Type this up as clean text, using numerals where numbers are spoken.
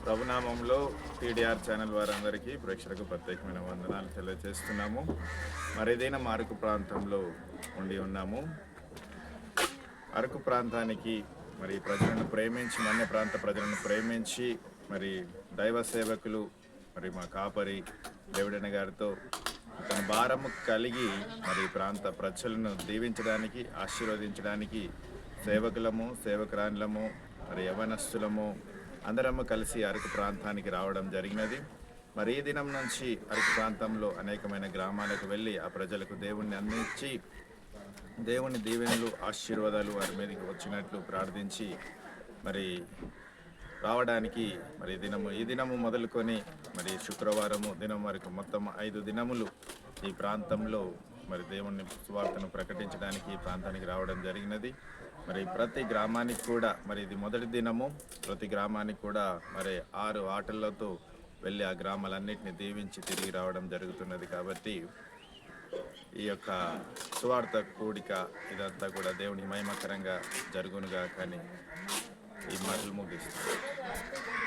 ప్రభునామంలో TDR channel వారందరికీ ప్రేక్షకులకు ప్రత్యేకమైన వందనాలు తెలియజేస్తున్నాము. మరేదైనా అరకు ప్రాంతంలో ఉండి ఉన్నాము. అరకు ప్రాంతానికి మరి ప్రజలను ప్రేమించి మన్య ప్రాంత ప్రజలను ప్రేమించి మరి దైవ సేవకులు మరి మా కాపరి దేవుడన్న గారితో తన భారము కలిగి మరి ప్రాంత ప్రజలను దీవించడానికి ఆశీర్వదించడానికి సేవకులము సేవకురాన్లము మరి యవనస్తులము అందరము కలిసి అరకు ప్రాంతానికి రావడం జరిగినది. మరి ఈ దినం నుంచి అరకు ప్రాంతంలో అనేకమైన గ్రామాలకు వెళ్ళి ఆ ప్రజలకు దేవుణ్ణి అందించి దేవుని దీవెనలు ఆశీర్వాదాలు వారి మీదకి వచ్చినట్లు ప్రార్థించి మరి రావడానికి మరి ఈ దినము మొదలుకొని మరి శుక్రవారము దినం వరకు మొత్తం 5 దినములు ఈ ప్రాంతంలో మరి దేవుని సువార్తను ప్రకటించడానికి ఈ ప్రాంతానికి రావడం జరిగినది. మరి ప్రతి గ్రామానికి కూడా మరి ఇది మొదటి దినము. ప్రతి గ్రామానికి కూడా మరి 6 ఆటలతో వెళ్ళి ఆ గ్రామాలన్నింటినీ దీవించి తిరిగి రావడం జరుగుతున్నది. కాబట్టి ఈ యొక్క సువార్త కూడిక ఇదంతా కూడా దేవుని మహిమకరంగా జరుగునుగా కానీ ఈ మాటలు ముగిస్తుంది.